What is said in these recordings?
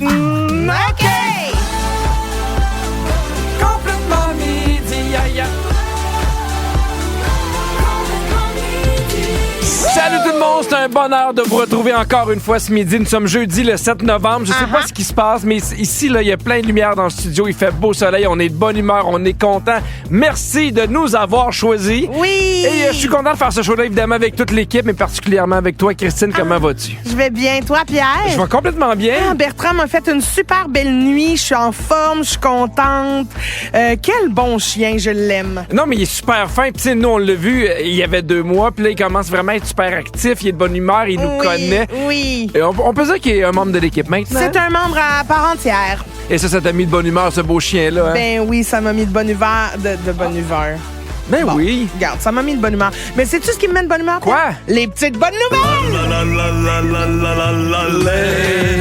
OK! Complètement midi, aïe, aïe. Salut tout le monde, c'est un bonheur de vous retrouver encore une fois ce midi. Nous sommes jeudi le 7 novembre. Je sais pas ce qui se passe, mais ici, là, il y a plein de lumière dans le studio. Il fait beau soleil, on est de bonne humeur, on est content. Merci de nous avoir choisis. Oui! Et je suis content de faire ce show-là, évidemment, avec toute l'équipe, mais particulièrement avec toi, Christine. Comment vas-tu? Je vais bien. Toi, Pierre? Je vais complètement bien. Bertrand m'a fait une super belle nuit. Je suis en forme, je suis contente. Quel bon chien, je l'aime. Non, mais il est super fin. Puis, tu sais, nous, on l'a vu il y avait 2 mois. Puis là, il commence vraiment à être super actif. Il est de bonne humeur. Il nous connaît. Oui. Et on peut dire qu'il est un membre de l'équipe maintenant. C'est un membre à part entière. Et ça t'a mis de bonne humeur, ce beau chien-là. Hein? Ben oui, ça m'a mis de bonne humeur. De bonne humeur. Ben Bon, oui. Regarde, ça m'a mis de bonne humeur. Mais sais-tu ce qui me met de bonne humeur? Quoi? Pierre? Les petites bonnes nouvelles!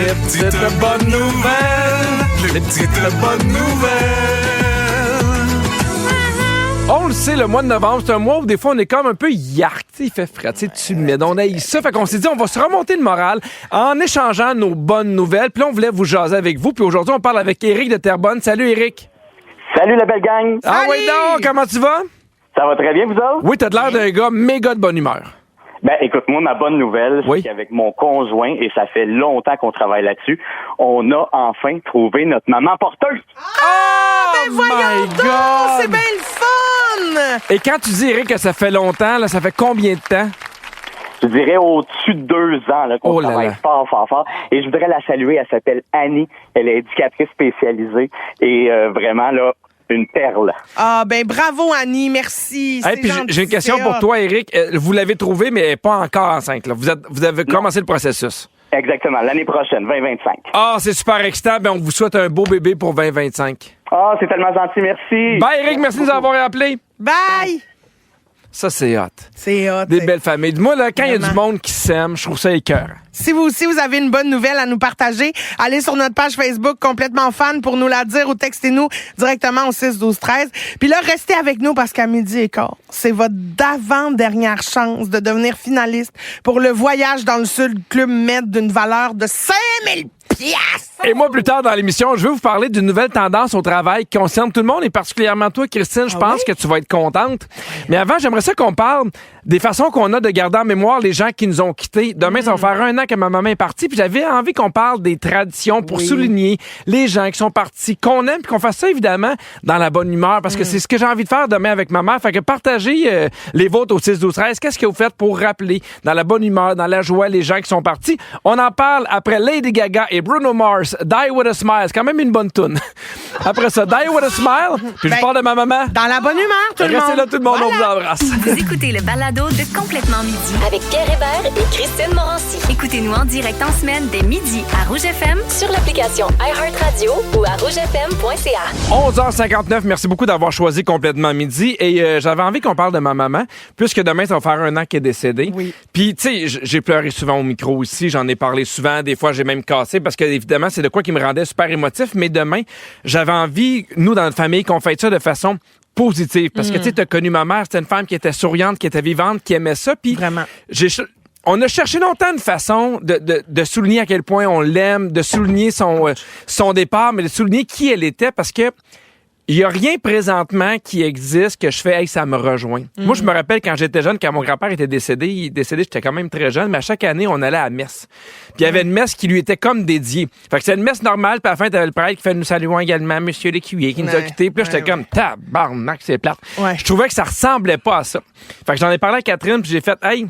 Les petites bonnes nouvelles. Les petites bonnes nouvelles. On le sait, le mois de novembre, c'est un mois où des fois on est comme un peu yark. Il fait frais, tu le mets, on haït ça. Fait qu'on s'est dit, on va se remonter le moral en échangeant nos bonnes nouvelles. Puis là, on voulait vous jaser avec vous. Puis aujourd'hui, on parle avec Éric de Terrebonne. Salut, Éric. Salut la belle gang! Ah Salut! oui, donc, comment tu vas? Ça va très bien, vous autres? Oui, t'as de l'air d'un gars méga de bonne humeur. Ben, écoute, moi, ma bonne nouvelle, Oui. c'est qu'avec mon conjoint, et ça fait longtemps qu'on travaille là-dessus, on a enfin trouvé notre maman porteuse. Ben voyons donc! C'est bien le fun! Et quand tu dis, Éric, que ça fait longtemps, là, ça fait combien de temps? Je dirais au-dessus de 2 ans là, qu'on Oh là travaille là. fort. Et je voudrais la saluer. Elle s'appelle Annie. Elle est éducatrice spécialisée. Et vraiment, là, une perle. Ah, ben bravo, Annie, merci. Hey, C'est puis gentil, j'ai une question c'est pour hot. toi, Éric. Vous l'avez trouvé, mais elle n'est pas encore enceinte. Là. Vous avez commencé le processus. Exactement. L'année prochaine, 2025. Ah, c'est super excitant. Ben, on vous souhaite un beau bébé pour 2025. Ah, c'est tellement gentil. Merci. Bye, Éric. Merci de nous avoir appelés. Bye! Ça, c'est hot. C'est hot. Des belles familles. Moi, là, quand il y a du Vraiment. monde qui s'aime, je trouve ça écœurant. Si vous aussi, vous avez une bonne nouvelle à nous partager, allez sur notre page Facebook Complètement Fan pour nous la dire ou textez-nous directement au 6-12-13. Puis là, restez avec nous parce qu'à 12h15, c'est votre d'avant-dernière chance de devenir finaliste pour le voyage dans le Sud Club Med d'une valeur de 5000 piastres. Et moi, plus tard dans l'émission, je vais vous parler d'une nouvelle tendance au travail qui concerne tout le monde et particulièrement toi, Christine. Je pense que tu vas être contente. Mais avant, j'aimerais ça qu'on parle des façons qu'on a de garder en mémoire les gens qui nous ont quittés. Demain, ça va faire 1 an que ma maman est partie. Puis j'avais envie qu'on parle des traditions pour souligner les gens qui sont partis, qu'on aime, puis qu'on fasse ça, évidemment, dans la bonne humeur. Parce que c'est ce que j'ai envie de faire demain avec ma mère. Fait que partagez les vôtres au 6-12-13. Qu'est-ce que vous faites pour rappeler dans la bonne humeur, dans la joie, les gens qui sont partis? On en parle après Lady Gaga et Bruno Mars. Die with a Smile. C'est quand même une bonne toune. Après ça, Die with a Smile. Puis je parle de ma maman. Dans la bonne humeur, tout le monde. Restez là, tout le monde. Voilà. On vous embrasse. Vous écoutez le balado de Complètement Midi Avec Pierre Hébert et Christine Morancy. Écoutez-nous en direct en semaine dès midi à Rouge FM. Sur l'application iHeartRadio ou à rougefm.ca. 11h59, merci beaucoup d'avoir choisi Complètement Midi. Et j'avais envie qu'on parle de ma maman, puisque demain, ça va faire 1 an qu'elle est décédée. Oui. Puis, tu sais, j'ai pleuré souvent au micro aussi, j'en ai parlé souvent. Des fois, j'ai même cassé, parce que, évidemment, c'est de quoi qui me rendait super émotif. Mais demain, j'avais envie, nous, dans notre famille, qu'on fasse ça de façon positive. Parce que, tu sais, t'as connu ma mère, c'était une femme qui était souriante, qui était vivante, qui aimait ça. Puis, Vraiment. on a cherché longtemps une façon de souligner à quel point on l'aime, de souligner son départ, mais de souligner qui elle était, parce que il y a rien présentement qui existe que je fais « Hey, ça me rejoint ». Moi, je me rappelle quand j'étais jeune, quand mon grand-père était décédé, j'étais quand même très jeune, mais à chaque année, on allait à la messe. Puis il y avait une messe qui lui était comme dédiée. Fait que c'est une messe normale, puis à la fin, t'avais le prêtre qui fait « Nous saluons également Monsieur Lécuyer qui nous a quittés ». Puis là, j'étais comme « Tabarnak, c'est plate Ouais. ». Je trouvais que ça ressemblait pas à ça. Fait que j'en ai parlé à Catherine, puis j'ai fait « Hey ».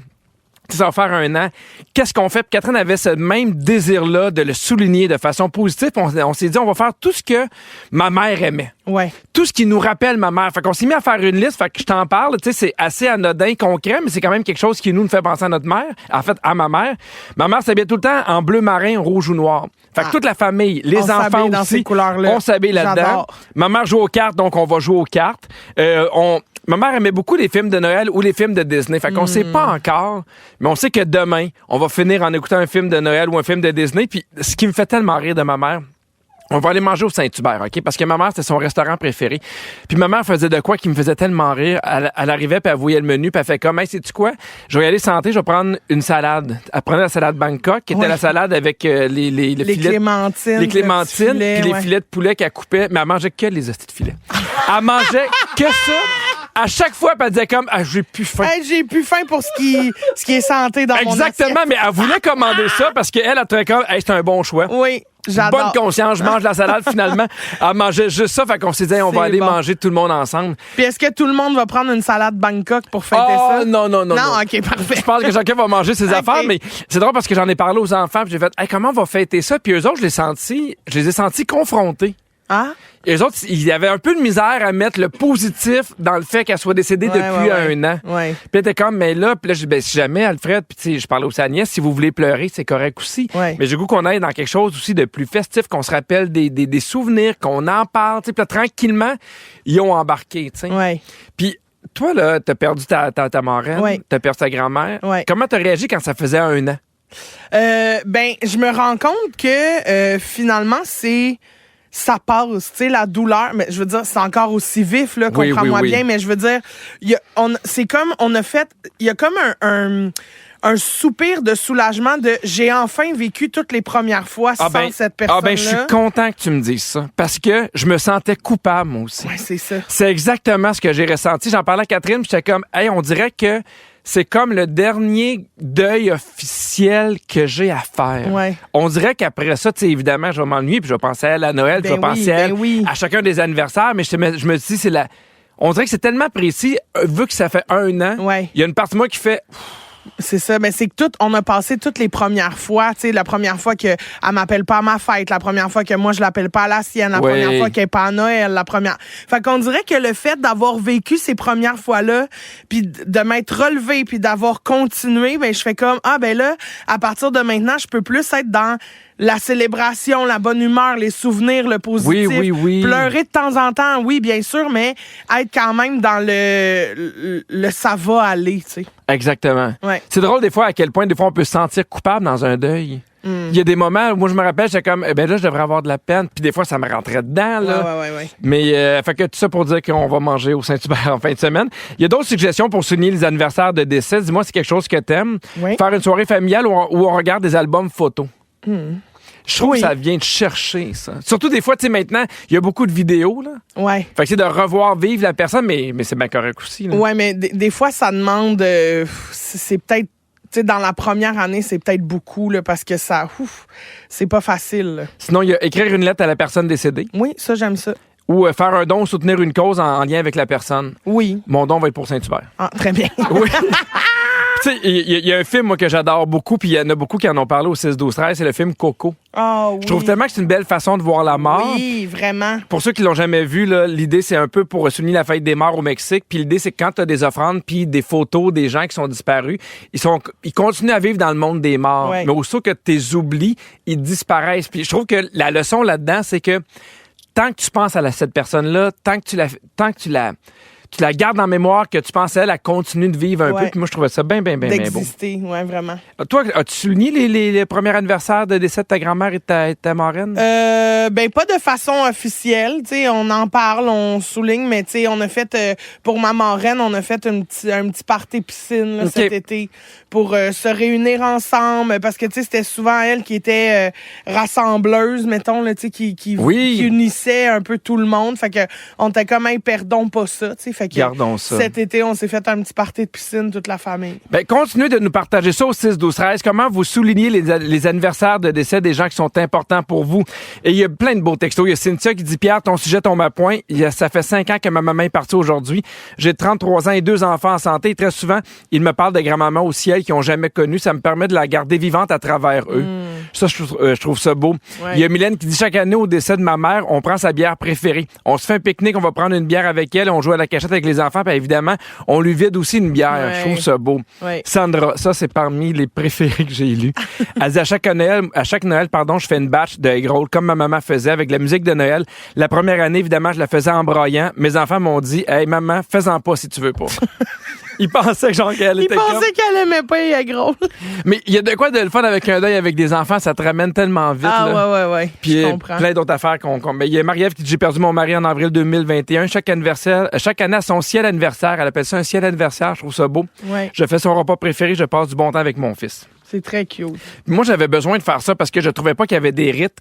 Ça va faire 1 an. Qu'est-ce qu'on fait? Puis Catherine avait ce même désir-là de le souligner de façon positive. On s'est dit, on va faire tout ce que ma mère aimait. Ouais. Tout ce qui nous rappelle ma mère. Fait qu'on s'est mis à faire une liste. Fait que je t'en parle. Tu sais, c'est assez anodin, concret, mais c'est quand même quelque chose qui nous fait penser à notre mère. En fait, à ma mère. Ma mère s'habillait tout le temps en bleu marin, rouge ou noir. Fait que toute la famille, les On enfants s'habille dans ces aussi, couleurs-là. on s'habille là-dedans. J'adore. Ma mère joue aux cartes, donc on va jouer aux cartes. Ma mère aimait beaucoup les films de Noël ou les films de Disney. Fait qu'on sait pas encore, mais on sait que demain, on va finir en écoutant un film de Noël ou un film de Disney. Puis ce qui me fait tellement rire de ma mère, On va aller manger au Saint-Hubert, OK? Parce que ma mère, c'était son restaurant préféré. Puis ma mère faisait de quoi qui me faisait tellement rire. Elle arrivait, puis elle voyait le menu, puis elle fait comme, hey, sais-tu quoi? Je vais y aller santé, je vais prendre une salade. Elle prenait la salade Bangkok, qui était la salade avec les filets. Clémentines. Les clémentines, puis les filets de poulet qu'elle coupait. Mais elle mangeait que les hosties de filets. Elle mangeait que ça. À chaque fois, elle disait comme, j'ai plus faim. Hey, j'ai plus faim pour ce qui est santé dans mon assiette. Exactement, mais elle voulait commander ça parce qu'elle a trouvé comme, hey, c'est un bon choix. Oui. J'adore. Bonne conscience, je mange la salade finalement. Elle mangeait juste ça, fait qu'on s'est dit, on va aller manger tout le monde ensemble. Puis est-ce que tout le monde va prendre une salade Bangkok pour fêter ça? Non. Non, OK, parfait. Je pense que chacun va manger ses affaires, mais c'est drôle parce que j'en ai parlé aux enfants, puis j'ai fait, hey, comment on va fêter ça? Puis eux autres, je les ai sentis confrontés. Ah? Et eux autres, ils avaient un peu de misère à mettre le positif dans le fait qu'elle soit décédée depuis un an. Ouais. Puis elle était comme, mais là, puis là, je dis, ben, si jamais, Alfred, puis tu sais, je parlais aussi à Agnès, si vous voulez pleurer, c'est correct aussi. Ouais. Mais j'ai goût qu'on aille dans quelque chose aussi de plus festif, qu'on se rappelle des souvenirs, qu'on en parle, tu sais, puis là, tranquillement, ils ont embarqué, tu sais. Ouais. Puis toi, là, t'as perdu ta marraine, t'as perdu ta grand-mère. Ouais. Comment t'as réagi quand ça faisait un an? Ben, je me rends compte que finalement, ça passe, tu sais, la douleur, mais je veux dire, c'est encore aussi vif, là, comprends-moi bien, mais je veux dire, c'est comme, il y a comme un soupir de soulagement de j'ai enfin vécu toutes les premières fois sans cette personne-là. Je suis content que tu me dises ça, parce que je me sentais coupable, moi aussi. Ouais, c'est ça. C'est exactement ce que j'ai ressenti. J'en parlais à Catherine, puis j'étais comme, hey, on dirait que c'est comme le dernier deuil officiel que j'ai à faire. Ouais. On dirait qu'après ça, tu sais, évidemment, je vais m'ennuyer, puis je vais penser à elle à Noël, puis je vais penser à elle à chacun des anniversaires, mais je me dis, on dirait que c'est tellement précis, vu que ça fait un an, il y a une partie de moi qui fait... C'est ça, mais c'est que on a passé toutes les premières fois, tu sais, la première fois qu'elle m'appelle pas à ma fête, la première fois que moi je l'appelle pas à la sienne, la première fois qu'elle est pas à Noël, la première. Fait qu'on dirait que le fait d'avoir vécu ces premières fois-là, puis de m'être relevé, puis d'avoir continué, ben je fais comme là, à partir de maintenant, je peux plus être dans la célébration, la bonne humeur, les souvenirs, le positif. Oui. Pleurer de temps en temps, oui, bien sûr, mais être quand même dans le ça va aller, tu sais. Exactement. Ouais. C'est drôle des fois à quel point des fois on peut se sentir coupable dans un deuil. Il y a des moments où moi je me rappelle, j'étais comme là je devrais avoir de la peine, puis des fois ça me rentrait dedans là. Ouais. Mais fait que tout ça pour dire qu'on va manger au Saint-Hubert en fin de semaine. Il y a d'autres suggestions pour souligner les anniversaires de décès. Dis-moi, c'est quelque chose que t'aimes. Oui. Faire une soirée familiale où on regarde des albums photos. Je trouve que ça vient de chercher, ça. Surtout des fois, tu sais, maintenant, il y a beaucoup de vidéos, là. Ouais. Fait que c'est de revoir vivre la personne, mais c'est bien correct aussi, là. Ouais, mais des fois, ça demande... c'est peut-être... Tu sais, dans la première année, c'est peut-être beaucoup, là, parce que ça... c'est pas facile, là. Sinon, il y a écrire une lettre à la personne décédée. Oui, ça, j'aime ça. Ou faire un don ou soutenir une cause en lien avec la personne. Oui. Mon don va être pour Saint-Hubert. Ah, très bien. Oui. Tu sais, il y a un film, moi, que j'adore beaucoup, puis il y en a beaucoup qui en ont parlé au 6-12-13, c'est le film Coco. Oh, oui. Je trouve tellement que c'est une belle façon de voir la mort. Oui, vraiment. Pour ceux qui l'ont jamais vu, là, l'idée, c'est un peu pour souligner la fête des morts au Mexique. Puis l'idée, c'est que quand tu as des offrandes puis des photos des gens qui sont disparus, ils continuent à vivre dans le monde des morts. Ouais. Mais aussitôt que tu les oublies, ils disparaissent. Puis je trouve que la leçon là-dedans, c'est que tant que tu penses à cette personne-là, tant que tu la gardes en mémoire, que tu penses à elle, elle continue de vivre un peu. Puis moi, je trouvais ça bien beau. D'exister, ouais, vraiment. Toi, as-tu souligné les premiers anniversaires de décès de ta grand-mère et de ta marraine? Ben, pas de façon officielle. Tu sais, on en parle, on souligne, mais tu sais, on a fait, pour ma marraine, on a fait un petit party piscine là, cet été pour se réunir ensemble, parce que tu sais, c'était souvent elle qui était rassembleuse, mettons, là, tu sais, qui unissait un peu tout le monde. Fait que on était comme, hey, perdons pas ça, tu sais. Fait que gardons ça. Cet été, on s'est fait un petit party de piscine, toute la famille. Ben, continuez de nous partager ça au 6-12-13. Comment vous soulignez les anniversaires de décès des gens qui sont importants pour vous? Et il y a plein de beaux textos. Il y a Cynthia qui dit, Pierre, ton sujet tombe à point. Ça fait 5 ans que ma maman est partie aujourd'hui. J'ai 33 ans et 2 enfants en santé. Et très souvent, il me parle de grand-maman au ciel qu'ils n'ont jamais connue. Ça me permet de la garder vivante à travers eux. Ça, je trouve ça beau. Ouais. Il y a Mylène qui dit, chaque année au décès de ma mère, on prend sa bière préférée. On se fait un pique-nique, on va prendre une bière avec elle, on joue à la cachette avec les enfants, puis évidemment, on lui vide aussi une bière. Ouais. Je trouve ça beau. Ouais. Sandra, ça, c'est parmi les préférés que j'ai lus. Elle dit, à chaque Noël, je fais une batch de egg roll, comme ma maman faisait, avec la musique de Noël. La première année, évidemment, je la faisais en broyant. Mes enfants m'ont dit, hey, maman, fais-en pas si tu veux pas. Ils pensaient que genre qu'elle était comme... Ils pensaient qu'elle aimait pas les egg rolls. Mais il y a de quoi de le fun avec un deuil avec des enfants. ça te ramène tellement vite. Ah, là. ouais. Puis je comprends. plein d'autres affaires mais il y a Marie-Ève qui dit j'ai perdu mon mari en avril 2021. Chaque année à son ciel anniversaire, elle appelle ça un ciel anniversaire, je trouve ça beau. Ouais. Je fais son repas préféré, je passe du bon temps avec mon fils. C'est très cute. Puis moi, j'avais besoin de faire ça parce que je trouvais pas qu'il y avait des rites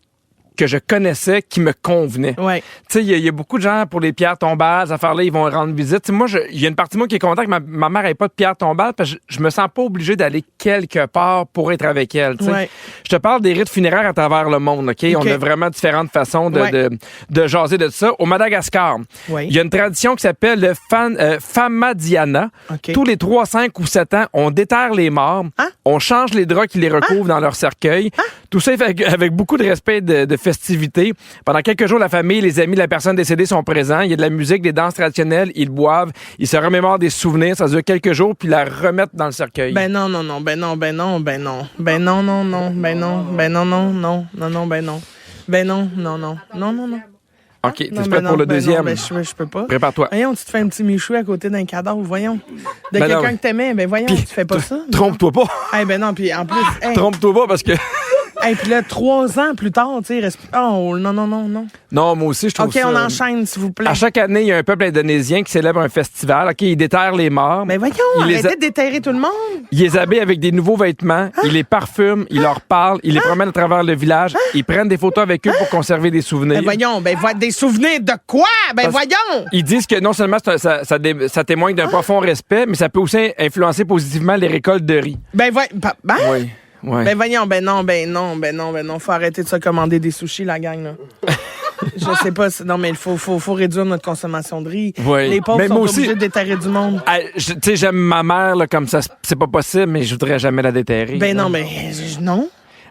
que je connaissais qui me convenaient. Ouais. Tu sais, il y a beaucoup de gens pour les pierres tombales, ces affaires-là, ils vont rendre visite. T'sais, moi, il y a une partie de moi qui est content que ma mère n'ait pas de pierre tombale parce que je me sens pas obligé d'aller quelque part pour être avec elle. T'sais. Ouais. Je te parle des rites funéraires à travers le monde. OK? On a vraiment différentes façons de jaser de ça. Au Madagascar, il y a une tradition qui s'appelle le Famadiana. Okay. Tous les 3, 5 ou 7 ans, on déterre les morts, on change les draps qui les recouvrent dans leur cercueil. Tout ça est fait avec beaucoup de respect de festivités. Pendant quelques jours, la famille, les amis de la personne décédée sont présents. Il y a de la musique, des danses traditionnelles. Ils boivent. Ils se remémorent des souvenirs. Ça dure quelques jours, puis la remettent dans le cercueil. Ben non. OK, t'es prêt pour le deuxième? Je peux pas. Prépare-toi. Voyons, tu te fais un petit michou à côté d'un cadavre, voyons. De Ben quelqu'un non. que t'aimais, ben voyons, Puis, tu fais pas ça. Trompe-toi pas. Eh ben non, puis en plus... Trompe-toi pas parce que... Puis là, 3 ans plus tard, tu sais, oh, non. Non, moi aussi, je trouve OK, ça... on enchaîne, s'il vous plaît. À chaque année, il y a un peuple indonésien qui célèbre un festival. OK, ils déterrent les morts. Ben voyons, arrêtez de déterrer tout le monde. Ils les habillent avec des nouveaux vêtements. Ils les parfument. Ils leur parlent. Ils les promènent à travers le village. Ils prennent des photos avec eux pour conserver des souvenirs. Ben voyons, des souvenirs de quoi? Ben voyons! Ils disent que non seulement ça témoigne d'un profond respect, mais ça peut aussi influencer positivement les récoltes de riz. Oui. Ouais. Ben voyons, ben non. Faut arrêter de se commander des sushis, la gang, là. Je sais pas. Non, mais il faut réduire notre consommation de riz. Oui. Les pauvres Mais sont moi aussi, obligés de déterrer du monde. Tu sais, j'aime ma mère là, comme ça, c'est pas possible, mais je voudrais jamais la déterrer. Ben non, mais non.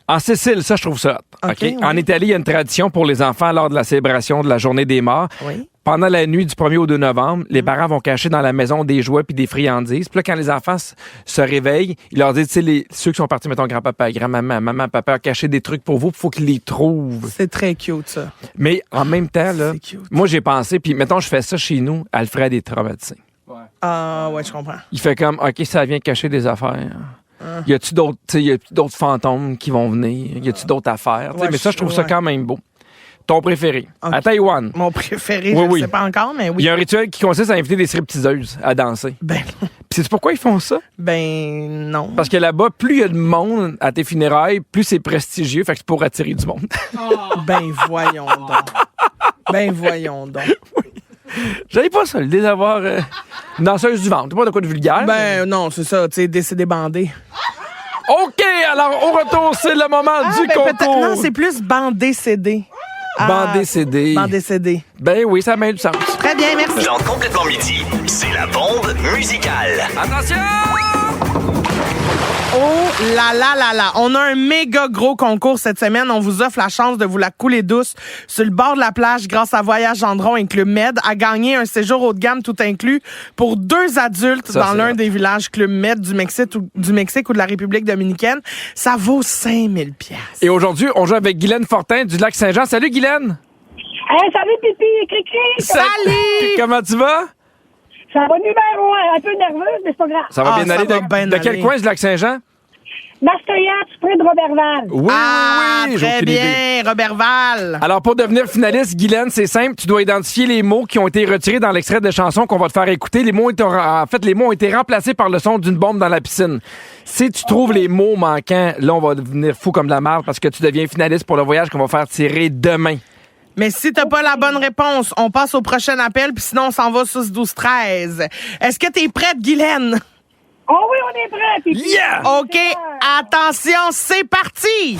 En Sicile, ça, je trouve ça hot. OK, OK? oui. En Italie, il y a une tradition pour les enfants lors de la célébration de la Journée des morts. Oui. Pendant la nuit du 1er au 2 novembre, les parents vont cacher dans la maison des jouets puis des friandises. Puis là, quand les enfants se réveillent, ils leur disent, tu sais, ceux qui sont partis, mettons, grand-papa, grand-maman, maman, papa, cacher des trucs pour vous, il faut qu'ils les trouvent. C'est très cute, ça. Mais en même temps, là, C'est cute. moi, j'ai pensé, puis mettons, je fais ça chez nous, Alfred est traumatisé. Ah, ouais, je comprends. Il fait comme, OK, ça vient cacher des affaires. Y a-tu d'autres fantômes qui vont venir? Y a-tu d'autres affaires? Ouais, Mais ça, je trouve ça quand même beau. Ton préféré? OK. À Taïwan. Mon préféré, Oui, je ne oui. sais pas encore, mais Il oui. y a un rituel qui consiste à inviter des stripteaseuses à danser. Ben, Puis sais-tu pourquoi ils font ça? non. Parce que là-bas, plus il y a de monde à tes funérailles, plus c'est prestigieux, fait que c'est pour attirer du monde. Ben, voyons donc. J'avais pas ça, l'idée d'avoir une danseuse du ventre. T'as pas de quoi de vulgaire? Ben, non, c'est ça, tu sais, décédé bandé. OK, alors au retour, c'est le moment du concours. Non, c'est plus bandé CD. Bandé CD. Bandé CD. Ben oui, ça a du sens. Très bien, merci. Dans Complètement Midi, c'est la bombe musicale. Attention! Oh là. On a un méga gros concours cette semaine. On vous offre la chance de vous la couler douce sur le bord de la plage grâce à Voyage Gendron et Club Med à gagner un séjour haut de gamme tout inclus pour 2 adultes Ça, dans c'est l'un hot. des villages Club Med du Mexique ou de la République dominicaine. Ça vaut 5000 $. Et aujourd'hui, on joue avec Guylaine Fortin du Lac-Saint-Jean. Salut, Guylaine! Hey, salut, Pipi et Cricri! Salut! Comment tu vas? Ça va numéro 1, un peu nerveuse, mais c'est pas grave. Ça va bien ça aller. va bien De quel aller. coin du Lac-Saint-Jean? Mascoyat, près de Robertval. Oui, j'ai très aucune idée. bien, Robertval. Alors, pour devenir finaliste, Guylaine, c'est simple. Tu dois identifier les mots qui ont été retirés dans l'extrait de chanson qu'on va te faire écouter. Les mots ont été remplacés par le son d'une bombe dans la piscine. Si tu trouves les mots manquants, là, on va devenir fou comme de la marde parce que tu deviens finaliste pour le voyage qu'on va faire tirer demain. Mais si t'as pas la bonne réponse, on passe au prochain appel, puis sinon on s'en va sur 12-13. Est-ce que t'es prête, Guylaine? Oh oui, on est prêts, Pipi. Yeah! OK, attention, c'est parti!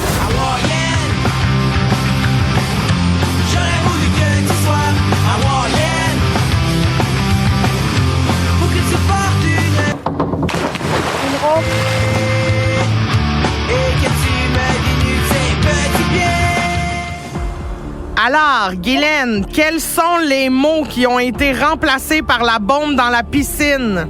Alors, Guylaine, quels sont les mots qui ont été remplacés par la bombe dans la piscine?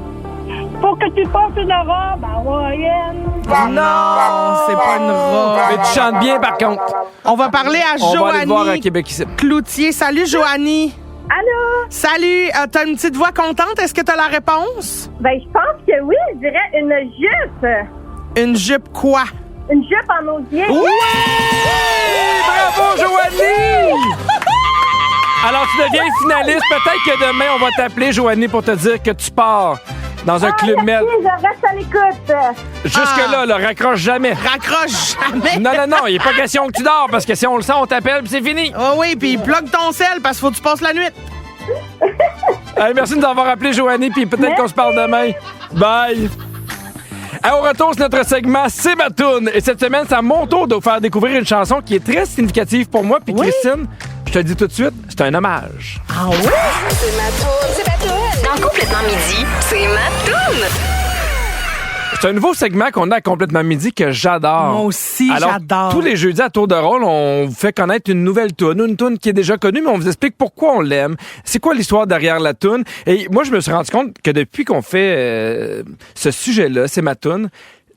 Pour que tu portes une robe hawaïenne. Non, c'est pas une robe. Mais tu chantes bien, par contre. On va parler à On va aller te voir à Joanie Québec ici. Cloutier. Salut, Joanie. Allô? Salut, t'as une petite voix contente? Est-ce que t'as la réponse? Ben, je pense que oui, je dirais une jupe. Une jupe quoi? Une jupe en osier. Oui! Bravo, Joanie! Alors, tu deviens finaliste. Peut-être que demain, on va t'appeler, Joanie, pour te dire que tu pars dans un club med. Merci, je reste à l'écoute. Jusque-là, là, raccroche jamais. Raccroche jamais. Non, il n'est pas question que tu dors, parce que si on le sent, on t'appelle, puis c'est fini. Oh oui, puis plug ton sel, parce qu'il faut que tu passes la nuit. Allez, merci de nous avoir appelé, Joanie, puis peut-être qu'on se parle demain. Bye! Au retour, c'est notre segment C'est ma toune. Et cette semaine, c'est à mon tour de vous faire découvrir une chanson qui est très significative pour moi. Puis Christine, je te le dis tout de suite, c'est un hommage. Ah oui? C'est ma toune, c'est ma toune. Dans Complètement Midi, c'est ma toune. C'est un nouveau segment qu'on a à Complètement Midi que j'adore. Moi aussi, Alors, j'adore. tous les jeudis à tour de rôle, on vous fait connaître une nouvelle toune, une toune qui est déjà connue, mais on vous explique pourquoi on l'aime. C'est quoi l'histoire derrière la toune? Et moi, je me suis rendu compte que depuis qu'on fait ce sujet-là, c'est ma toune,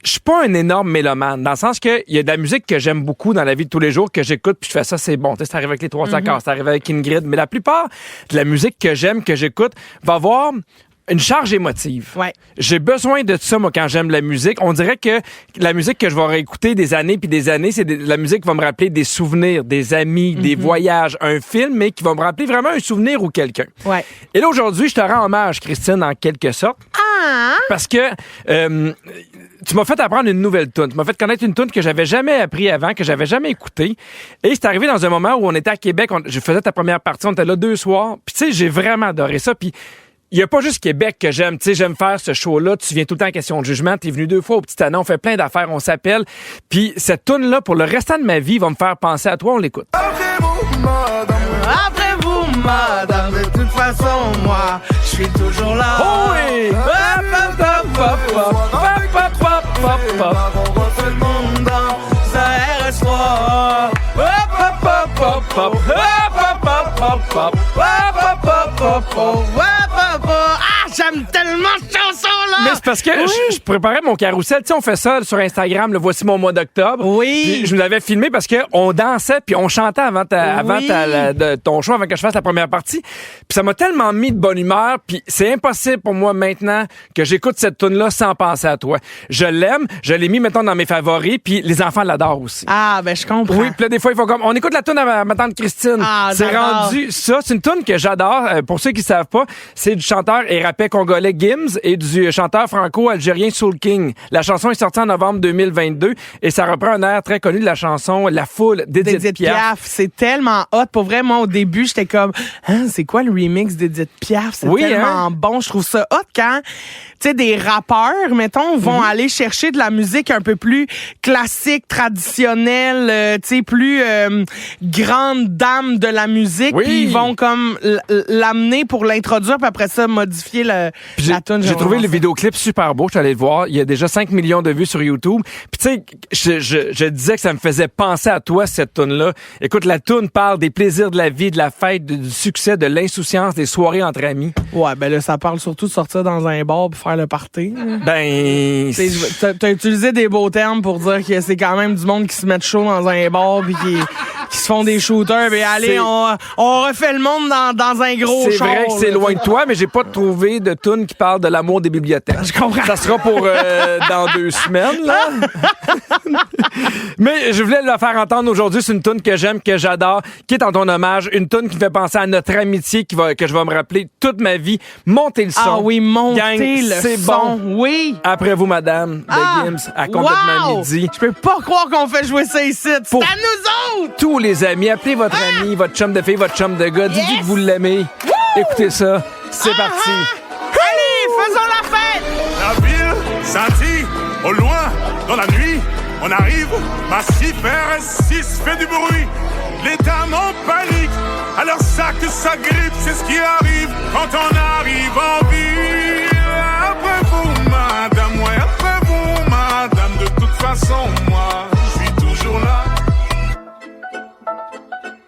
je suis pas un énorme mélomane, dans le sens que il y a de la musique que j'aime beaucoup dans la vie de tous les jours, que j'écoute, puis je fais ça, c'est bon. Tu sais, c'est arrivé avec les 3 accords, c'est arrivé avec Ingrid, mais la plupart de la musique que j'aime, que j'écoute, va avoir une charge émotive. Ouais. J'ai besoin de ça, moi, quand j'aime la musique. On dirait que la musique que je vais réécouter des années puis des années, c'est la musique qui va me rappeler des souvenirs, des amis, des voyages, un film, mais qui va me rappeler vraiment un souvenir ou quelqu'un. Ouais. Et là, aujourd'hui, je te rends hommage, Christine, en quelque sorte. Ah! Parce que tu m'as fait apprendre une nouvelle toune. Tu m'as fait connaître une toune que j'avais jamais appris avant, que j'avais jamais écoutée. Et c'est arrivé dans un moment où on était à Québec. Je faisais ta première partie. On était là 2 soirs. Puis tu sais, j'ai vraiment adoré ça. Puis il n'y a pas juste Québec que j'aime. Tu sais, j'aime faire ce show-là. Tu viens tout le temps en question de jugement. Tu es venu 2 fois au Petit Anna. On fait plein d'affaires. On s'appelle. Puis cette toune-là, pour le restant de ma vie, va me faire penser à toi. On l'écoute. Après vous, madame, de toute façon, moi, je suis toujours là. Oh oui! On refait le monde dans un RS3. Ah, j'aime tellement cette chanson-là! Mais c'est parce que je préparais mon carrousel. Tu sais, on fait ça sur Instagram, le Voici mon mois d'octobre. Oui. Puis je me l'avais filmé parce qu'on dansait puis on chantait avant ton show, avant que je fasse la première partie. Puis ça m'a tellement mis de bonne humeur. Puis c'est impossible pour moi maintenant que j'écoute cette tune-là sans penser à toi. Je l'aime. Je l'ai mis maintenant dans mes favoris. Puis les enfants l'adorent aussi. Ah, ben je comprends. Oui, puis là, des fois, il faut comme... On écoute la tune à ma tante Christine. Ah, c'est j'adore. rendu ça. C'est une tune que j'adore. Pour ceux qui savent pas, c'est du chanteur et rappeur congolais Gims et du chanteur franco-algérien Soul King. La chanson est sortie en novembre 2022 et ça reprend un air très connu de la chanson La Foule d'Édith Piaf. C'est tellement hot. Pour vrai, moi, au début, j'étais comme, hein, c'est quoi le remix d'Édith Piaf? C'est tellement bon. Je trouve ça hot quand, tu sais, des rappeurs, mettons, vont aller chercher de la musique un peu plus classique, traditionnelle, tu sais, plus grande dame de la musique. Oui. Puis ils vont comme l'amener pour l'introduire, puis après ça, modifier la tune. J'ai trouvé le vidéoclip super beau. Je suis allé le voir. Il y a déjà 5 millions de vues sur YouTube. Puis tu sais, je disais que ça me faisait penser à toi, cette tune-là. Écoute, la tune parle des plaisirs de la vie, de la fête, du succès, de l'insouciance, des soirées entre amis. Ouais, ben là, ça parle surtout de sortir dans un bar pour faire le party. Ben... T'as utilisé des beaux termes pour dire que c'est quand même du monde qui se met chaud dans un bar puis qui se font des shooters. Ben allez, on refait le monde dans un gros C'est char. vrai que c'est loin de toi, mais j'ai pas trouvé de tune qui parle de l'amour des bibliothèques. Je comprends. Ça sera pour dans 2 semaines, là. Mais je voulais la faire entendre aujourd'hui. C'est une tune que j'aime, que j'adore, qui est en ton hommage. Une tune qui me fait penser à notre amitié que je vais me rappeler toute ma vie. Montez le son. Ah oui, montez Gang, le c'est son. bon. Oui. Après vous, madame, de Gims, à Complètement Midi. Je peux pas croire qu'on fait jouer ça ici. C'est Pour- à nous autres! Tous les amis, appelez votre ami, votre chum de fille, votre chum de gars. Dites-lui que vous l'aimez. Écoutez ça. C'est parti. Allez, faisons la fête! La ville scintille au loin dans la nuit. On arrive, massif RS6 fait du bruit. Les dames en panique, alors ça que ça grippe, c'est ce qui arrive quand on arrive en ville. Après vous, madame, ouais, après vous, madame, de toute façon, moi, je suis toujours là.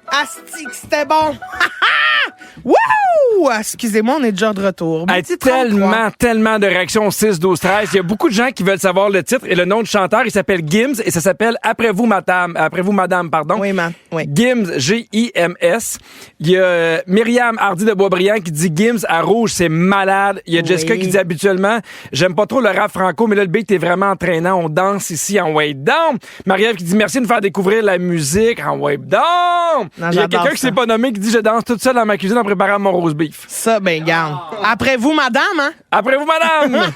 Asti que c'était bon! Wouh! Excusez-moi, on est déjà de retour. Hey, Midi 33. tellement de réactions au 6, 12, 13. Il y a beaucoup de gens qui veulent savoir le titre et le nom du chanteur. Il s'appelle Gims et ça s'appelle Après vous, madame, pardon. Oui. Gims, G-I-M-S. Il y a Myriam Hardy de Boisbriand qui dit Gims à rouge, c'est malade. Il y a Jessica qui dit habituellement, j'aime pas trop le rap franco, mais là, le beat est vraiment entraînant. On danse ici en Way Down. Marie-Ève qui dit merci de nous faire découvrir la musique en Way Down. Non, il y a quelqu'un qui s'est pas nommé qui dit je danse toute seule dans ma cuisine en préparant mon roast beef. Ça, ben, garde. Après vous, madame, hein? Après vous, madame!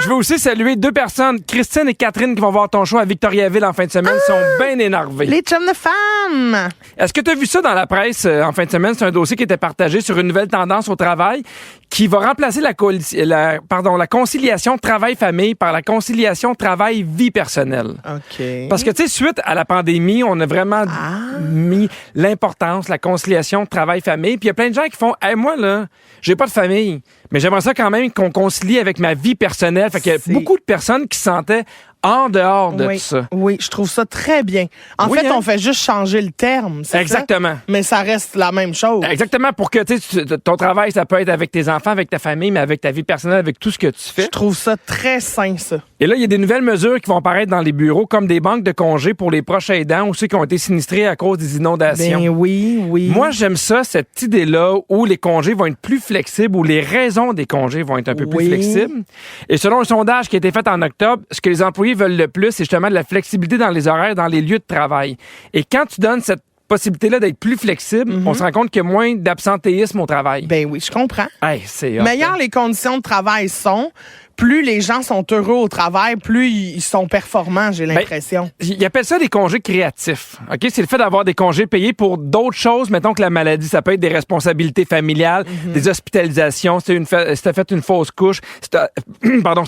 Je veux aussi saluer 2 personnes, Christine et Catherine, qui vont voir ton show à Victoriaville en fin de semaine. Ils sont bien énervés. Les chums de femmes! Est-ce que tu as vu ça dans la presse en fin de semaine? C'est un dossier qui était partagé sur une nouvelle tendance au travail qui va remplacer la conciliation travail-famille par la conciliation travail-vie personnelle. OK. Parce que, tu sais, suite à la pandémie, on a vraiment mis l'importance, la conciliation travail-famille. Puis il y a plein de gens qui font « Hey, moi, là, j'ai pas de famille, mais j'aimerais ça quand même qu'on concilie avec ma vie personnelle. » Fait qu'il y a beaucoup de personnes qui se sentaient en dehors de tout ça. Oui, je trouve ça très bien. En fait, on fait juste changer le terme. Exactement. Ça? Mais ça reste la même chose. Exactement, pour que ton travail, ça peut être avec tes enfants, avec ta famille, mais avec ta vie personnelle, avec tout ce que tu fais. Je trouve ça très sain, ça. Et là, il y a des nouvelles mesures qui vont apparaître dans les bureaux, comme des banques de congés pour les proches aidants ou ceux qui ont été sinistrés à cause des inondations. Ben oui. Moi, j'aime ça, cette idée-là, où les congés vont être plus flexibles, où les raisons des congés vont être un peu plus flexibles. Et selon un sondage qui a été fait en octobre, ce que les employés veulent le plus, c'est justement de la flexibilité dans les horaires, dans les lieux de travail. Et quand tu donnes cette possibilité-là d'être plus flexible, on se rend compte qu'il y a moins d'absentéisme au travail. Ben oui, je comprends. Hey, c'est meilleures les conditions de travail sont, plus les gens sont heureux au travail, plus ils sont performants, j'ai l'impression. Ils appellent ça des congés créatifs. OK? C'est le fait d'avoir des congés payés pour d'autres choses, mettons que la maladie. Ça peut être des responsabilités familiales, des hospitalisations, si t'as fait une fausse couche, si t'as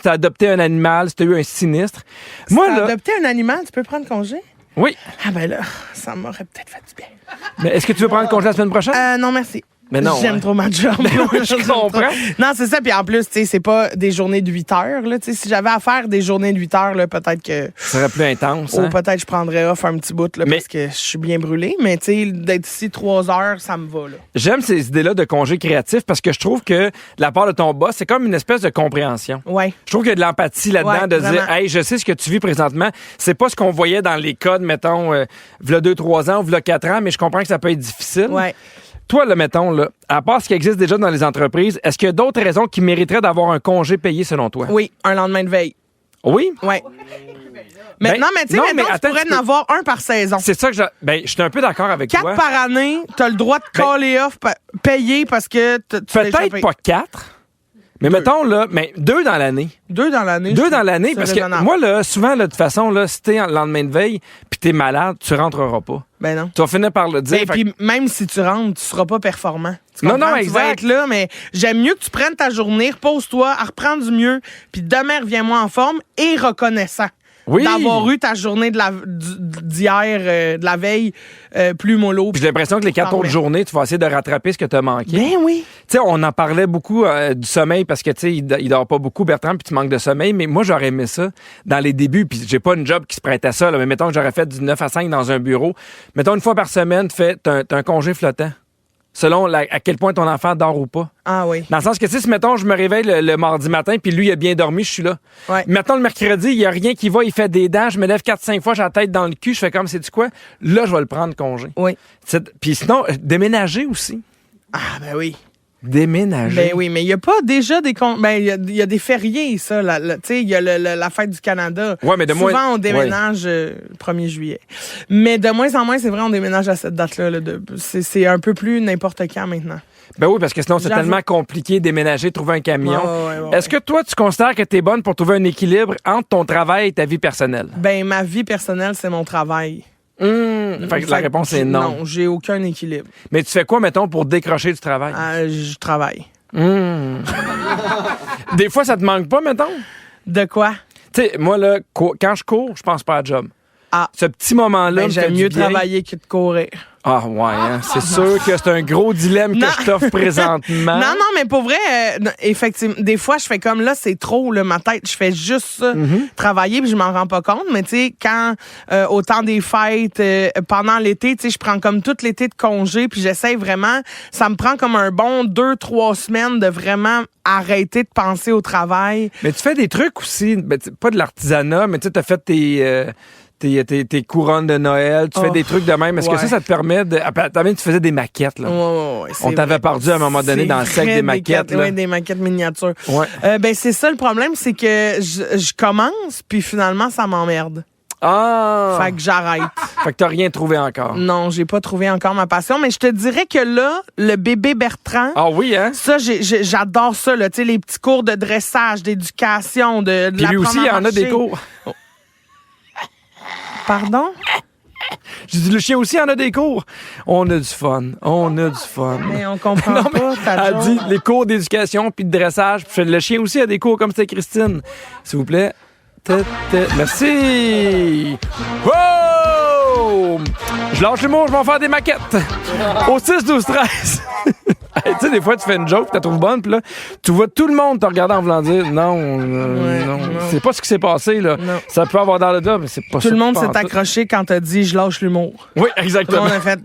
adopté un animal, si t'as eu un sinistre. Si t'as adopté un animal, tu peux prendre congé? Oui. Ah ben là, ça m'aurait peut-être fait du bien. Mais est-ce que tu veux prendre congé la semaine prochaine? Non, merci. Mais non. J'aime trop ma job. Je comprends. Non, c'est ça. Puis en plus, tu sais, c'est pas des journées de 8 heures. Là. Si j'avais à faire des journées de 8 heures, là, peut-être que. Ça serait plus intense. Ou peut-être je prendrais off un petit bout là, parce que je suis bien brûlée. Mais tu sais, d'être ici 3 heures, ça me va. Là. J'aime ces idées-là de congés créatifs parce que je trouve que de la part de ton boss, c'est comme une espèce de compréhension. Ouais. Je trouve qu'il y a de l'empathie là-dedans de vraiment. dire, hey, je sais ce que tu vis présentement. C'est pas ce qu'on voyait dans les codes, mettons, v'là 2-3 ans ou v'là 4 ans, mais je comprends que ça peut être difficile. Ouais. Toi, là, mettons, là, à part ce qui existe déjà dans les entreprises, est-ce qu'il y a d'autres raisons qui mériteraient d'avoir un congé payé selon toi? Oui, un lendemain de veille. Oui? Oui. Maintenant, mais tu sais, tu pourrais en avoir un par saison. C'est ça que je suis un peu d'accord avec 4 toi. par année, tu as le droit de caller off payé parce que tu peut-être pas 4. Mais mettons, là, 2 dans l'année. 2 dans l'année. 2 dans l'année, parce raisonnable. que moi, là, souvent, là, de toute façon, là, si t'es en lendemain de veille puis t'es malade, tu rentreras pas. Ben non. Tu vas finir par le dire. Et puis, même si tu rentres, tu seras pas performant. Tu Non, comprends? non, Tu vas exact. être là, mais j'aime mieux que tu prennes ta journée, repose-toi, à reprendre du mieux, puis demain, reviens-moi en forme et reconnaissant. Oui. D'avoir eu ta journée d'hier, de la veille, plus mollo. Puis j'ai l'impression que les 4 autres journées, tu vas essayer de rattraper ce que tu as manqué. Ben oui. Tu sais, on en parlait beaucoup du sommeil parce que, tu sais, il dort pas beaucoup, Bertrand, puis tu manques de sommeil. Mais moi, j'aurais aimé ça dans les débuts. Puis j'ai pas une job qui se prête à ça, là, mais mettons que j'aurais fait du 9 à 5 dans un bureau. Mettons une fois par semaine, t'as un congé flottant. Selon à quel point ton enfant dort ou pas. Ah oui. Dans le sens que, si mettons, je me réveille le mardi matin, puis lui, il a bien dormi, je suis là. Ouais. Mettons, le mercredi, il y a rien qui va, il fait des dents, je me lève 4-5 fois, j'ai la tête dans le cul, je fais comme, sais-tu quoi? Là, je vais le prendre congé. Oui. Puis sinon, déménager aussi. Ah, ben oui. Déménager. Ben oui, mais il n'y a pas déjà des... Ben, il y a des fériés, ça. Tu sais, il y a la fête du Canada. Ouais, mais souvent, on déménage le 1er juillet. Mais de moins en moins, c'est vrai, on déménage à cette date-là. C'est un peu plus n'importe quand maintenant. Ben oui, parce que sinon, c'est J'avoue. tellement compliqué déménager, trouver un camion. Ouais. Est-ce que toi, tu considères que tu es bonne pour trouver un équilibre entre ton travail et ta vie personnelle? Ben, ma vie personnelle, c'est mon travail. Fait que la réponse est non. Non, j'ai aucun équilibre. Mais tu fais quoi, mettons, pour décrocher du travail? Je travaille. Des fois, ça te manque pas, mettons? De quoi? Tu sais, moi, là, quand je cours, je pense pas à job. Ah. Ce petit moment-là, Ben, me fait j'aime du mieux bien. travailler que de courir. Ah ouais, hein? C'est sûr que c'est un gros dilemme que je t'offre présentement. Non, mais pour vrai, effectivement, des fois, je fais comme là, c'est trop, là, ma tête, je fais juste ça, travailler, puis je m'en rends pas compte. Mais tu sais, quand, au temps des fêtes, pendant l'été, tu sais, je prends comme tout l'été de congé, puis j'essaie vraiment, ça me prend comme un bon 2-3 semaines de vraiment arrêter de penser au travail. Mais tu fais des trucs aussi, ben, pas de l'artisanat, mais tu sais, t'as fait tes couronnes de Noël, tu fais des trucs de même. Est-ce que ça te permet de... T'avais, tu faisais des maquettes, là. Ouais, on t'avait perdu à un moment donné dans le sec des maquettes, là. Oui, des maquettes miniatures. Ouais. Ben, c'est ça le problème, c'est que je commence, puis finalement, ça m'emmerde. Ah! Fait que j'arrête. Fait que t'as rien trouvé encore. Non, j'ai pas trouvé encore ma passion, mais je te dirais que là, le bébé Bertrand... Ah oui, hein? Ça, j'adore ça, là. Tu sais, les petits cours de dressage, d'éducation, de Puis lui aussi, il y en a des cours. Pardon? J'ai dit, le chien aussi, il en a des cours. On a du fun. Mais on comprend Non, pas ta elle joke. dit les cours d'éducation puis de dressage. Puis le chien aussi a des cours comme c'était Christine. S'il vous plaît. Merci. Wow! Je lâche l'humour, je vais en faire des maquettes. Au 6-12-13. Tu sais, des fois, tu fais une joke, tu la trouves bonne, puis là, tu vois tout le monde te regarder en voulant dire non. C'est pas ce qui s'est passé, là. Non. Ça peut avoir dans le dos, mais c'est pas ça. Tout le monde s'est pas en tout. accroché quand t'as dit « je lâche l'humour ». Oui, Tout le exactement. monde a fait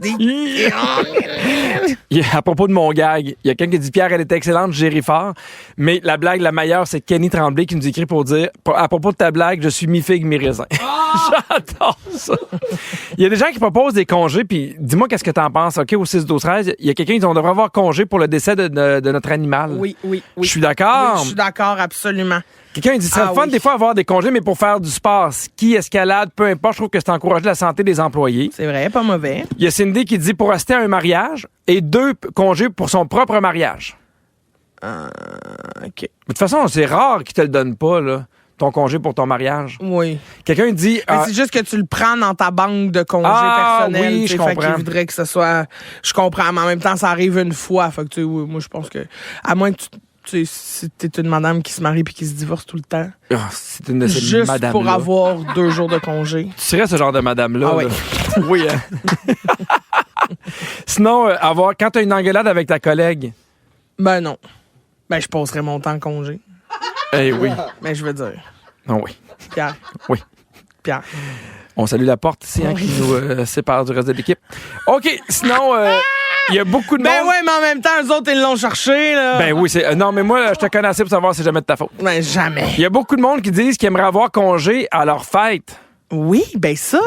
À propos de mon gag, il y a quelqu'un qui dit Pierre, elle était excellente, j'ai ri fort. Mais la blague la meilleure, c'est Kenny Tremblay qui nous écrit pour dire à propos de ta blague, je suis mi-figue, mi-raisin. J'adore ça. Il y a des gens qui proposent des congés, puis dis-moi qu'est-ce que t'en penses. OK, au 6-12-13, il y a quelqu'un qui dit on devrait avoir congé pour le décès de notre animal. Oui. Je suis d'accord. Oui, je suis d'accord, absolument. Quelqu'un dit, c'est le fun des fois avoir des congés, mais pour faire du sport, ski, escalade, peu importe, je trouve que c'est encourager la santé des employés. C'est vrai, pas mauvais. Il y a Cindy qui dit pour assister à un mariage et 2 congés pour son propre mariage. OK. De toute façon, c'est rare qu'ils te le donnent pas, là, ton congé pour ton mariage. Oui. Quelqu'un dit... Mais c'est juste que tu le prends dans ta banque de congés personnels. Oui, je fait qu'il comprends. voudrait que ce soit... Je comprends, mais en même temps, ça arrive une fois. Fait que, tu sais, oui, moi, je pense que... À moins que tu sais, si t'es une madame qui se marie puis qui se divorce tout le temps. c'est une de ces Juste madames-là. pour avoir 2 jours de congé. Tu serais ce genre de madame-là. Ah oui. Là. Oui, hein? Sinon, quand t'as une engueulade avec ta collègue... Ben non. Ben, je passerais mon temps en congé. Eh oui. Mais je veux dire, Non, oui. Pierre. Oui. Pierre. On salue la porte ici, hein, qui nous sépare du reste de l'équipe. OK, sinon, il y a beaucoup de Ben monde... ouais, mais en même temps, eux autres, ils l'ont cherché, là. Ben oui, c'est... non, mais moi, je te connais assez pour savoir si c'est jamais de ta faute. Ben jamais. Il y a beaucoup de monde qui disent qu'ils aimeraient avoir congé à leur fête. Oui, ben ça.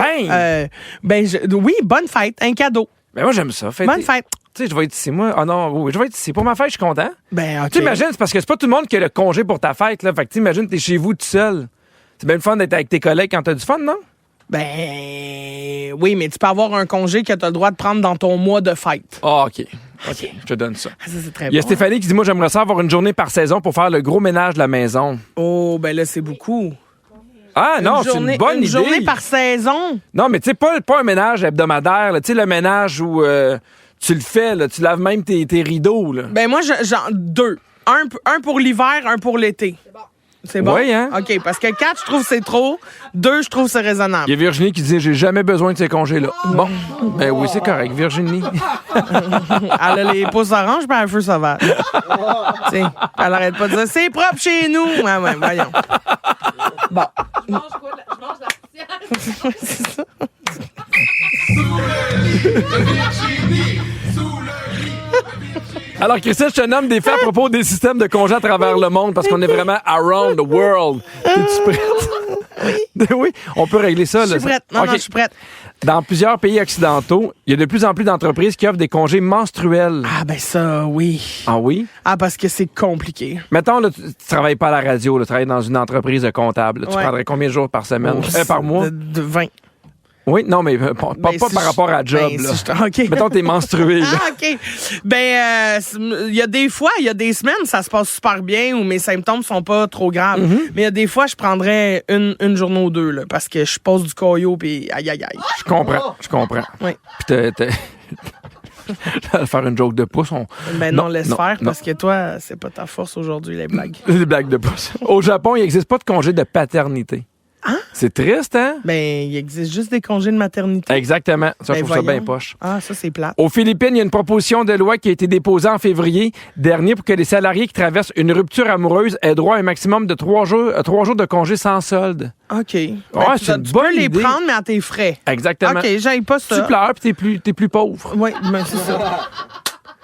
Oui, bonne fête, un cadeau. Ben moi, j'aime ça. Bonne fête. Tu sais, je vais être ici, moi. Ah non, oui, je vais être ici. Pour ma fête, je suis content. Ben, OK. Tu imagines, c'est parce que c'est pas tout le monde qui a le congé pour ta fête, là. Fait que t'imagines, t'es chez vous tout seul. C'est bien le fun d'être avec tes collègues quand t'as du fun, non? Ben, oui, mais tu peux avoir un congé que tu as le droit de prendre dans ton mois de fête. Ah, OK. OK, je te donne ça. Ah, ça, c'est très Il y a bon. Stéphanie qui dit, moi, j'aimerais ça avoir une journée par saison pour faire le gros ménage de la maison. Oh, ben là, c'est beaucoup. Ah non, c'est une bonne idée. Une journée par saison. Non, mais tu sais, pas un ménage hebdomadaire, tu sais, le ménage où tu le fais, là, tu laves même tes rideaux, là. Ben, moi, j'en 2. Un pour l'hiver, un pour l'été. C'est bon? Oui, hein? OK, parce que 4, je trouve c'est trop. 2, je trouve c'est raisonnable. Il y a Virginie qui dit, j'ai jamais besoin de ces congés-là. Bon, ben oui, c'est correct, Virginie. Elle a les pouces oranges puis un feu sauvage. T'sais, elle arrête pas de dire c'est propre chez nous. Ouais, voyons. Bon. Je mange la poussière. C'est ça. Alors, Christine, je te nomme des faits à propos des systèmes de congés à travers le monde parce qu'on est vraiment around the world. Es-tu prête? Oui, on peut régler ça. Je suis prête. Non, je suis prête. Dans plusieurs pays occidentaux, il y a de plus en plus d'entreprises qui offrent des congés menstruels. Ah, ben ça, oui. Ah oui? Ah, parce que c'est compliqué. Mettons, là, tu travailles pas à la radio, là, tu travailles dans une entreprise de comptable. Là, tu prendrais combien de jours par semaine? Par mois? De 20. Oui, non, mais pas si par rapport à job. ben, là. si OK. Mettons, t'es menstrué. Là. Ah, OK. Ben, il y a des fois, il y a des semaines, ça se passe super bien où mes symptômes sont pas trop graves. Mais il y a des fois, je prendrais une journée ou 2, là, parce que je pose du coyo puis aïe. Je comprends. Oui. Puis j'allais faire une joke de pouce. Ben non, laisse faire, parce que toi, c'est pas ta force aujourd'hui, les blagues. Les blagues de pouce. Au Japon, il n'existe pas de congé de paternité. C'est triste, hein? Ben, il existe juste des congés de maternité. Exactement. Ça, je trouve ça bien poche. Ah, ça, c'est plate. Aux Philippines, il y a une proposition de loi qui a été déposée en février dernier pour que les salariés qui traversent une rupture amoureuse aient droit à un maximum de 3 jours de congé sans solde. OK. Ouais, c'est une tu bonne peux les idée. prendre, mais à tes frais. Exactement. OK, j'aille pas ça. Tu pleures puis t'es plus pauvre. Oui, ben c'est ça.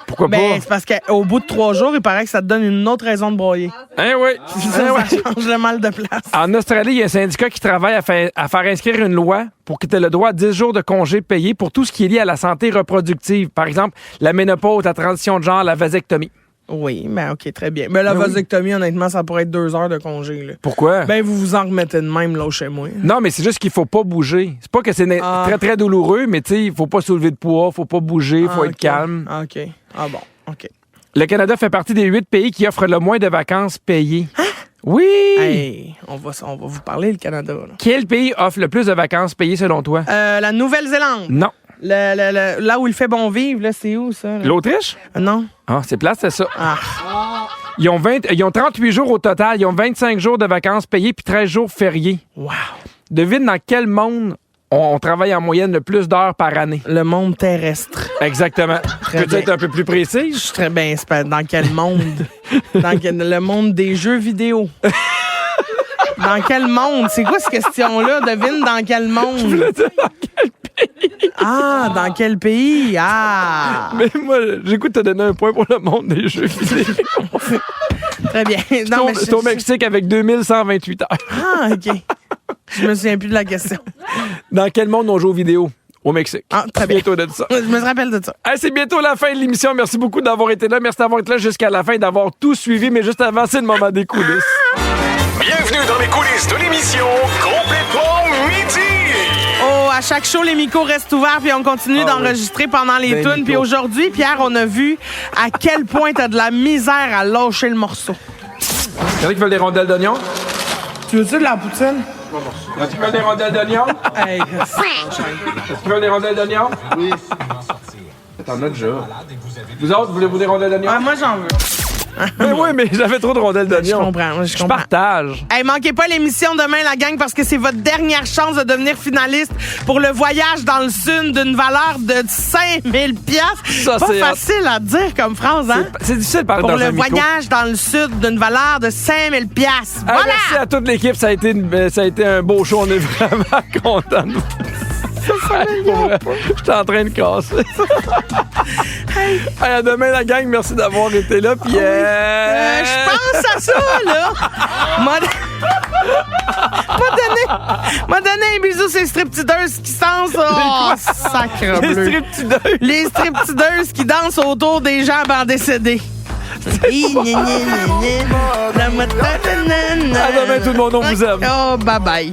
Pourquoi Ben, pas? c'est parce qu'au bout de 3 jours, il paraît que ça te donne une autre raison de broyer. Hein, oui. Ça change le mal de place. En Australie, il y a un syndicat qui travaille à faire inscrire une loi pour que tu aies le droit à 10 jours de congés payés pour tout ce qui est lié à la santé reproductive. Par exemple, la ménopause, la transition de genre, la vasectomie. Oui, mais OK, très bien. Mais la vasectomie, honnêtement, ça pourrait être 2 heures de congé. Là. Pourquoi? Ben, vous vous en remettez de même, là, chez moi. Non, mais c'est juste qu'il faut pas bouger. C'est pas que c'est très, très douloureux, mais tu sais, il faut pas soulever de poids, faut pas bouger, faut être calme. OK. Ah bon, OK. Le Canada fait partie des 8 pays qui offrent le moins de vacances payées. Hein? Oui! Hey, on va vous parler, le Canada. Là, Quel pays offre le plus de vacances payées selon toi? La Nouvelle-Zélande. Non. Là où il fait bon vivre, là, c'est où, ça? Là? L'Autriche? Non. Ah, c'est plate, c'est ça. Ah. Ils ont 38 jours au total. Ils ont 25 jours de vacances payées puis 13 jours fériés. Wow. Devine dans quel monde on travaille en moyenne le plus d'heures par année. Le monde terrestre. Exactement. Peux-tu bien. être un peu plus précis? Je suis très bien. C'est pas dans quel monde? Le monde des jeux vidéo. Dans quel monde? C'est quoi cette question-là? Devine dans quel monde? Je voulais dire dans quel pays. Ah, dans quel pays? Ah! Mais moi, j'écoute te donner un point pour le monde des jeux vidéo. Très bien. Non, mais C'est au Mexique avec 2128 heures. Ah, OK. Je me souviens plus de la question. Dans quel monde on joue aux vidéos? Au Mexique. Ah, très bien. Bientôt de ça. Je me rappelle de ça. Hey, c'est bientôt la fin de l'émission. Merci beaucoup d'avoir été là. Merci d'avoir été là jusqu'à la fin, d'avoir tout suivi. Mais juste avant, c'est le moment des coulisses. Bienvenue dans les coulisses de l'émission Complètement Midi. Oh, à chaque show, les micros restent ouverts puis on continue d'enregistrer pendant les Ben, tunes. Nico. Puis aujourd'hui, Pierre, on a vu à quel point t'as de la misère à lâcher le morceau. Il y en a qui veulent des rondelles d'oignon? Tu veux-tu de la poutine? Il y en a qui veulent des rondelles d'oignon? Hey, Est-ce qu'ils veulent des rondelles d'oignon? Oui. T'en as déjà. Vous autres, voulez-vous des rondelles d'oignon? ah, moi, j'en veux. Mais oui, mais j'avais trop de rondelles Je d'oignon. comprends, je comprends. partage. Hey, manquez pas l'émission demain, la gang, parce que c'est votre dernière chance de devenir finaliste pour le voyage dans le sud d'une valeur de 5000 piastres. Ça, Pas c'est facile à dire comme phrase, hein? C'est difficile de parler Pour dans le un micro. voyage dans le sud d'une valeur de 5000 piastres. Hey, Voilà! merci à toute l'équipe. Ça a été un beau show. On est vraiment contents. Pour vrai, j'étais en train de casser. Hey, à demain, la gang. Merci d'avoir été là. Puis, Je pense à ça, là. M'a donné un bisou ces stripteaseuses qui dansent. Oh, sacre les bleu. stripteaseuses. Les stripteaseuses qui dansent autour des gens en décédés. À demain, tout le monde. On vous aime. Oh, bye-bye.